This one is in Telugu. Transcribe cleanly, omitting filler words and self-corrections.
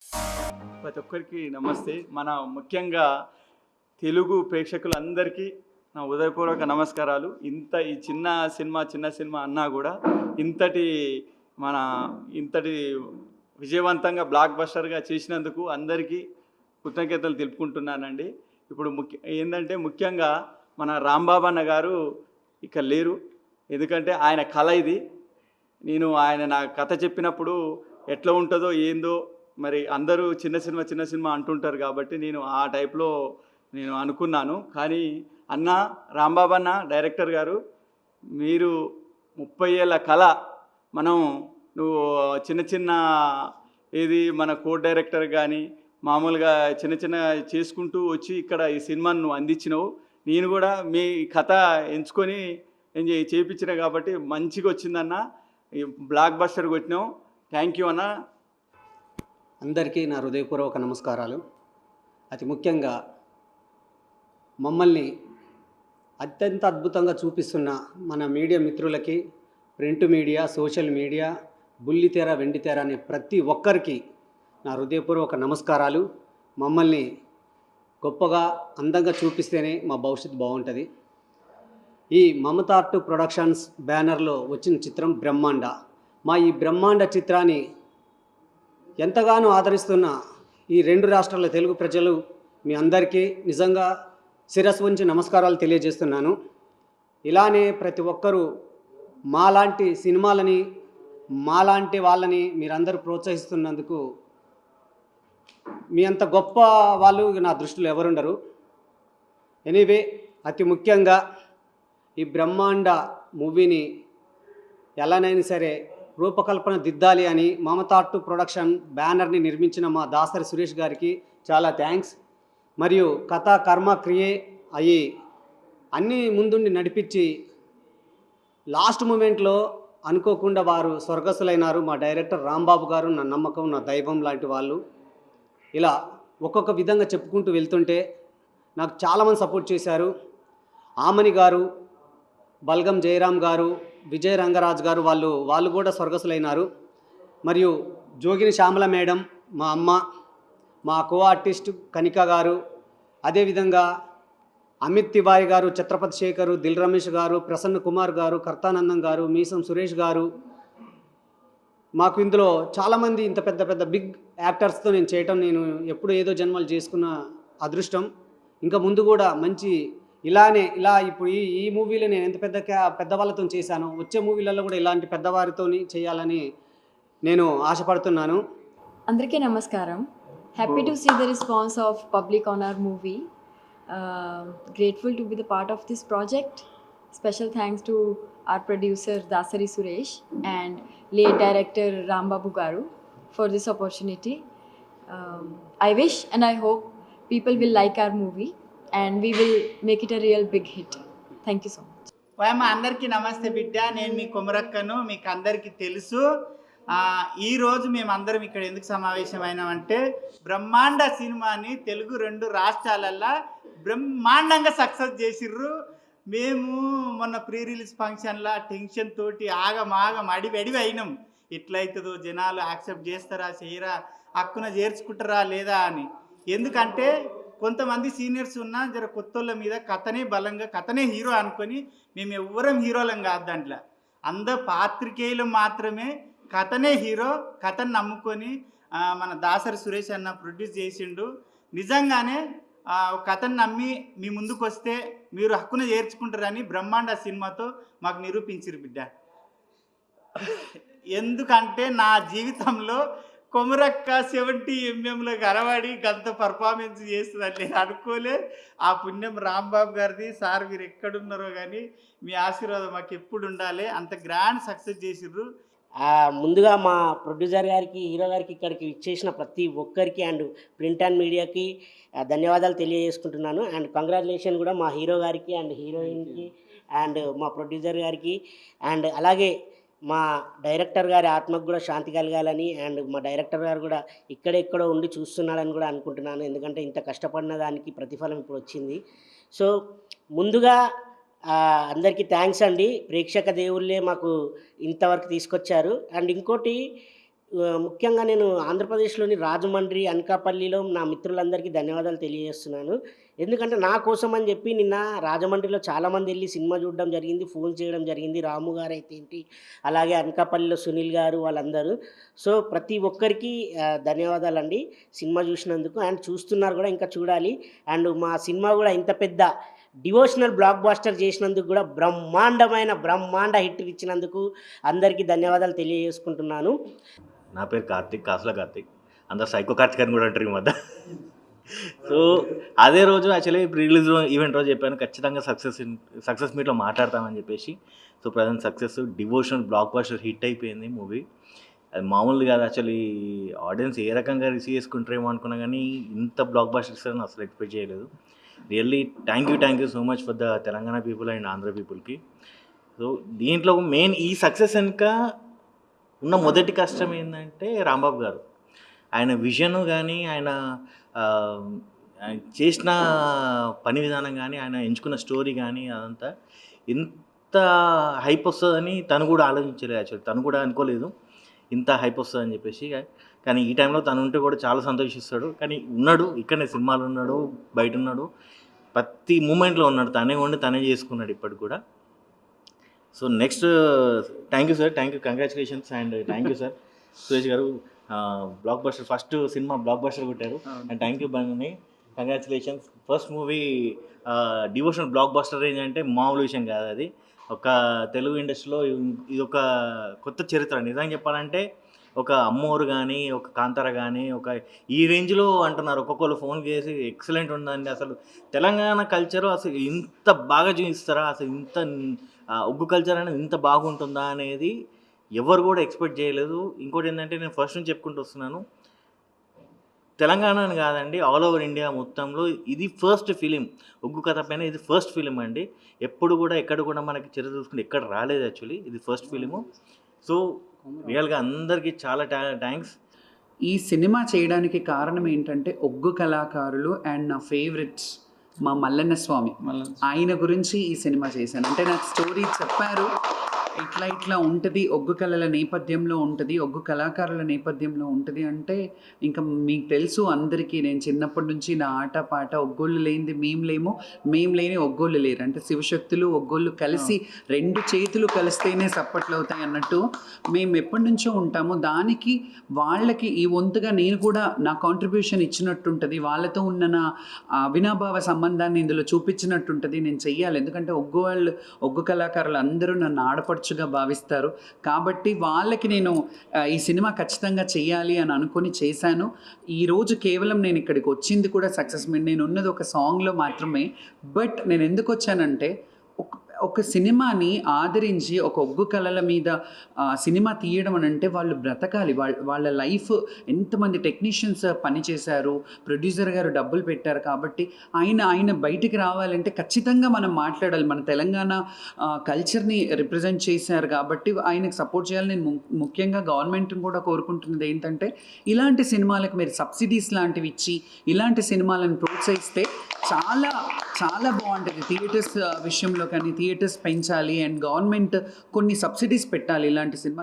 ప్రతి ఒక్కరికి నమస్తే. మన ముఖ్యంగా తెలుగు ప్రేక్షకులందరికీ నా ఉదయపూర్వక నమస్కారాలు. ఈ చిన్న సినిమా అన్నా కూడా ఇంతటి మన ఇంతటి విజయవంతంగా బ్లాక్ బస్టర్‌గా చేసినందుకు అందరికీ కృతజ్ఞతలు తెలుపుకుంటున్నానండి. ఇప్పుడు ఏందంటే ముఖ్యంగా మన రాంబాబు అన్న గారు ఇక లేరు. ఎందుకంటే ఆయన కల ఇది. ఆయన నా కథ చెప్పినప్పుడు ఎట్లా ఉంటుందో ఏందో మరి అందరూ చిన్న సినిమా అంటుంటారు కాబట్టి నేను ఆ టైప్‌లో అనుకున్నాను. కానీ రాంబాబు అన్న డైరెక్టర్ గారు, మీరు 30 ఏళ్ల కల నువ్వు చిన్న మన కో డైరెక్టర్ కానీ మామూలుగా చిన్న చేసుకుంటూ వచ్చి ఇక్కడ ఈ సినిమాను నువ్వు అందించినావు. నేను కూడా మీ కథ ఎంచుకొని చేయించిన కాబట్టి మంచిగా వచ్చిందన్న. ఈ బ్లాక్ బస్టర్ కొట్టినావు. థ్యాంక్ యూ అన్న. అందరికీ నా హృదయపూర్వక నమస్కారాలు. అతి ముఖ్యంగా మమ్మల్ని అత్యంత అద్భుతంగా చూపిస్తున్న మన మీడియా మిత్రులకి, ప్రింట్ మీడియా, సోషల్ మీడియా, బుల్లితెర, వెండితెర అనే ప్రతి ఒక్కరికి నా హృదయపూర్వక నమస్కారాలు. మమ్మల్ని గొప్పగా అందంగా చూపిస్తేనే మా భవిష్యత్తు బాగుంటుంది. ఈ మమతా ఆర్ట్ ప్రొడక్షన్స్ బ్యానర్లో వచ్చిన చిత్రం బ్రహ్మాండ. మా ఈ బ్రహ్మాండ చిత్రాన్ని ఎంతగానో ఆదరిస్తున్న ఈ 2 రాష్ట్రాల తెలుగు ప్రజలు మీ అందరికీ నిజంగా శిరస్సు ఉంచి నమస్కారాలు తెలియజేస్తున్నాను. ఇలానే ప్రతి ఒక్కరూ మాలాంటి సినిమాలని, మాలాంటి వాళ్ళని మీరందరూ ప్రోత్సహిస్తున్నందుకు మీ అంత గొప్ప వాళ్ళు నా దృష్టిలో ఎవరుండరు. ఎనీవే, అతి ముఖ్యంగా ఈ బ్రహ్మాండ మూవీని ఎలానైనా సరే రూపకల్పన దిద్దాలి అని మమతా ఆర్ట్ ప్రొడక్షన్ బ్యానర్ని నిర్మించిన మా దాసరి సురేష్ గారికి చాలా థ్యాంక్స్. మరియు కథా కర్మ క్రియే అయ్యి అన్నీ ముందుండి నడిపించి లాస్ట్ మూమెంట్లో అనుకోకుండా వారు స్వర్గస్థులైనారు. మా డైరెక్టర్ రాంబాబు గారు నా నమ్మకం, నా దైవం లాంటి వాళ్ళు. ఇలా ఒక్కొక్క విధంగా చెప్పుకుంటూ వెళ్తుంటే నాకు చాలామంది సపోర్ట్ చేశారు. ఆమని గారు, బల్గం జయరామ్ గారు, విజయ రంగరాజ్ గారు వాళ్ళు కూడా స్వర్గస్థులైనారు. మరియు జోగిని శ్యామల మేడం, మా అమ్మ, మా కో ఆర్టిస్ట్ కనిక గారు, అదేవిధంగా అమిత్ తివారి గారు, ఛత్రపతి శేఖరు, దిల్ రమేష్ గారు, ప్రసన్న కుమార్ గారు, కర్తానందం గారు, మీసం సురేష్ గారు. మాకు ఇందులో చాలామంది ఇంత పెద్ద పెద్ద బిగ్ యాక్టర్స్తో నేను చేయటం నేను ఎప్పుడు ఏదో జన్మలు చేసుకున్న అదృష్టం. ఇంకా ముందు కూడా మంచి ఇలా ఇప్పుడు ఈ మూవీలో నేను ఎంత పెద్దవాళ్ళతో చేశాను, వచ్చే మూవీలలో కూడా ఇలాంటి పెద్దవారితో చేయాలని నేను ఆశపడుతున్నాను. అందరికీ నమస్కారం. Happy to see the response of public on our movie. Grateful to be the part of this project. Special thanks to our producer Dasari Suresh and late director Rambabu Garu for this opportunity. I wish and I hope people will like our movie and we will make it a real big hit. Thank you so much. అందరికీ నమస్తే బిడ్డ. నేను మీ కొమరక్కను. మీకు అందరికీ తెలుసు. ఈరోజు మేమందరం ఇక్కడ ఎందుకు సమావేశమైనామంటే బ్రహ్మాండ సినిమాని తెలుగు 2 రాష్ట్రాలల్లో బ్రహ్మాండంగా సక్సెస్ చేసిర్రు. మేము మొన్న ప్రీ రిలీజ్ ఫంక్షన్లో టెన్షన్ తోటి ఆగమాగం అడివి అయినాం. ఎట్లయితుందో, జనాలు యాక్సెప్ట్ చేస్తారా చేయరా, హక్కున చేర్చుకుంటారా లేదా అని. ఎందుకంటే కొంతమంది సీనియర్స్ ఉన్న జర కొత్తోళ్ళ మీద కథనే హీరో అనుకొని మేము ఎవ్వరం హీరోలం కాదు. దాంట్లో అందరు పాత్రికేయులు మాత్రమే కథనే హీరో. కథను నమ్ముకొని మన దాసరి సురేష్ అన్న ప్రొడ్యూస్ చేసిండు. నిజంగానే కథను నమ్మి మీ ముందుకు వస్తే మీరు హక్కున చేర్చుకుంటారని బ్రహ్మాండ సినిమాతో మాకు నిరూపించారు బిడ్డ. ఎందుకంటే నా జీవితంలో కొమరక్క 70 mm కనబడి గంత పర్ఫార్మెన్స్ చేస్తుందని నేను అనుకోలే. ఆ పుణ్యం రాంబాబు గారిది. సార్ మీరు ఎక్కడున్నారో కానీ మీ ఆశీర్వాదం మాకు ఎప్పుడు ఉండాలి. అంత గ్రాండ్ సక్సెస్ చేసిర్రు. ముందుగా మా ప్రొడ్యూసర్ గారికి, హీరో గారికి, ఇక్కడికి ఇచ్చేసిన ప్రతి ఒక్కరికి అండ్ ప్రింట్ అండ్ మీడియాకి ధన్యవాదాలు తెలియజేసుకుంటున్నాను. అండ్ కంగ్రాచులేషన్ కూడా మా హీరో గారికి అండ్ హీరోయిన్కి అండ్ మా ప్రొడ్యూసర్ గారికి అండ్ అలాగే మా డైరెక్టర్ గారి ఆత్మకు కూడా శాంతి కలగాలని అండ్ మా డైరెక్టర్ గారు కూడా ఇక్కడెక్కడో ఉండి చూస్తున్నాడని కూడా అనుకుంటున్నాను. ఎందుకంటే ఇంత కష్టపడిన దానికి ప్రతిఫలం ఇప్పుడు వచ్చింది. సో ముందుగా అందరికీ థ్యాంక్స్ అండి. ప్రేక్షక దేవుళ్ళే మాకు ఇంతవరకు తీసుకొచ్చారు. అండ్ ఇంకోటి, ముఖ్యంగా నేను ఆంధ్రప్రదేశ్లోని రాజమండ్రి, అనకాపల్లిలో నా మిత్రులందరికీ ధన్యవాదాలు తెలియజేస్తున్నాను. ఎందుకంటే నా కోసం అని చెప్పి నిన్న రాజమండ్రిలో చాలామంది వెళ్ళి సినిమా చూడడం జరిగింది, ఫోన్ చేయడం జరిగింది. రాము గారు అయితే ఏంటి, అలాగే అనకాపల్లిలో సునీల్ గారు వాళ్ళందరూ. సో ప్రతి ఒక్కరికి ధన్యవాదాలండి సినిమా చూసినందుకు. అండ్ చూస్తున్నారు కూడా, ఇంకా చూడాలి. అండ్ మా సినిమా కూడా ఇంత పెద్ద డివోషనల్ బ్లాక్ బాస్టర్ చేసినందుకు కూడా బ్రహ్మాండ హిట్ ఇచ్చినందుకు అందరికీ ధన్యవాదాలు తెలియజేసుకుంటున్నాను. నా పేరు కార్తిక్, కాసుల కార్తిక్. అందరు సైకో కార్తిక్ అని కూడా అంటారు ఈ మధ్య. సో అదే రోజు యాక్చువల్లీ రిలీజ్ ఈవెంట్ రోజు చెప్పాను ఖచ్చితంగా సక్సెస్ మీట్లో మాట్లాడతామని చెప్పేసి. So present success devotional block buster hit అయిపోయింది మూవీ. అది మామూలు కాదు యాక్చువల్లీ. ఆడియన్స్ ఏ రకంగా రిసీవ్ చేసుకుంటారేమో అనుకున్నా కానీ ఇంత బ్లాక్ బస్టర్స్ అని అసలు ఎక్స్పెక్ట్ చేయలేదు. Really thank you so much for the Telangana people and Andhra పీపుల్కి. సో దీంట్లో మెయిన్ ఈ సక్సెస్ వెనుక ఉన్న మొదటి కష్టం ఏంటంటే రాంబాబు గారు. ఆయన విజన్ కానీ ఆయన చేసిన పని విధానం కానీ ఆయన ఎంచుకున్న స్టోరీ కానీ అదంతా ఇంత హైప్ వస్తుందని తను కూడా ఆలోచించలేదు. యాక్చువల్లీ తను కూడా అనుకోలేదు ఇంత హైప్ వస్తుందని చెప్పేసి. కానీ ఈ టైంలో తను ఉంటే కూడా చాలా సంతోషిస్తాడు. కానీ ఉన్నాడు, ఇక్కడనే సినిమాలు ఉన్నాడు, బయట ఉన్నాడు, ప్రతి మూమెంట్లో ఉన్నాడు, తనే ఉండి తనే చేసుకున్నాడు ఇప్పటికి కూడా. So next thank you sir, congratulations and thank you sir Suresh garu. Blockbuster first cinema blockbuster కొట్టారు and thank you Bunny, congratulations. First movie devotional blockbuster range అంటే మామూలు విషయం కాదు. అది ఒక తెలుగు ఇండస్ట్రీలో ఇది ఒక కొత్త చరిత్ర. నిజంగా చెప్పాలంటే ఒక అమ్మోరు కానీ, ఒక కాంతార కానీ, ఒక ఈ రేంజ్లో అంటున్నారు. ఒక్కొక్కరు ఫోన్ చేసి ఎక్సలెంట్ ఉందండి, అసలు తెలంగాణ కల్చరు అసలు ఇంత బాగా చూపిస్తారా, అసలు ఇంత ఒగ్గు కల్చర్ అనేది ఇంత బాగుంటుందా అనేది ఎవరు కూడా ఎక్స్పెక్ట్ చేయలేదు. ఇంకోటి ఏంటంటే నేను ఫస్ట్ నుంచి చెప్పుకుంటూ వస్తున్నాను, తెలంగాణ అని కాదండి, ఆల్ ఓవర్ ఇండియా మొత్తంలో ఇది ఫస్ట్ ఫిలిం. ఒగ్గు కథ పైన ఇది ఫస్ట్ ఫిలిం అండి. ఎప్పుడు కూడా ఎక్కడ కూడా మనకి చరిత్ర చూసుకుంటే ఎక్కడ రాలేదు యాక్చువల్లీ, ఇది ఫస్ట్ ఫిలిము. సో రియల్గా అందరికీ చాలా థ్యాంక్స్. ఈ సినిమా చేయడానికి కారణం ఏంటంటే ఒగ్గు కళాకారులు అండ్ నా ఫేవరెట్స్ మా మల్లన్న స్వామి, ఆయన గురించి ఈ సినిమా చేశాను. అంటే నాకు స్టోరీ చెప్పారు, ఇట్లా ఉంటుంది, ఒగ్గు కళల నేపథ్యంలో ఉంటుంది, ఒగ్గు కళాకారుల నేపథ్యంలో ఉంటుంది. అంటే ఇంకా మీకు తెలుసు అందరికీ, నేను చిన్నప్పటి నుంచి నా ఆట పాట ఒగ్గోళ్ళు లేనిది మేము లేని ఒగ్గోళ్ళు లేరు. అంటే శివశక్తులు ఒగ్గోళ్ళు కలిసి రెండు చేతులు కలిస్తేనే సప్పట్లు అవుతాయి అన్నట్టు మేము ఎప్పటి నుంచో ఉంటాము. దానికి వాళ్ళకి ఈ వంతుగా నేను కూడా నా కాంట్రిబ్యూషన్ ఇచ్చినట్టుంటుంది, వాళ్ళతో ఉన్న నా అవినాభావ సంబంధాన్ని ఇందులో చూపించినట్టుంటుంది. నేను చెయ్యాలి, ఎందుకంటే ఒగ్గు కళాకారులు అందరూ నన్ను ఆడపడుచుగా భావిస్తారు. కాబట్టి వాళ్ళకి నేను ఈ సినిమా ఖచ్చితంగా చెయ్యాలి అని అనుకుని చేశాను. ఈరోజు కేవలం నేను ఇక్కడికి వచ్చింది కూడా సక్సెస్ మీట్. నేను ఉన్నది ఒక సాంగ్లో మాత్రమే. బట్ నేను ఎందుకు వచ్చానంటే ఒక సినిమాని ఆదరించి ఒక ఒగ్గు కళల మీద సినిమా తీయడం అని అంటే వాళ్ళు బ్రతకాలి, వాళ్ళ లైఫ్. ఎంతమంది టెక్నీషియన్స్ పనిచేశారు, ప్రొడ్యూసర్ గారు డబ్బులు పెట్టారు. కాబట్టి ఆయన బయటికి రావాలంటే ఖచ్చితంగా మనం మాట్లాడాలి. మన తెలంగాణ కల్చర్ని రిప్రజెంట్ చేశారు కాబట్టి ఆయనకు సపోర్ట్ చేయాలి. నేను ముఖ్యంగా గవర్నమెంట్ని కూడా కోరుకుంటున్నది ఏంటంటే ఇలాంటి సినిమాలకు మీరు సబ్సిడీస్ లాంటివి ఇచ్చి ఇలాంటి సినిమాలను ప్రోత్సహిస్తే చాలా చాలా బాగుంటుంది. థియేటర్స్ విషయంలో కానీ థియేటర్స్ పెంచాలి అండ్ గవర్నమెంట్ కొన్ని సబ్సిడీస్ పెట్టాలి ఇలాంటి సినిమాలు.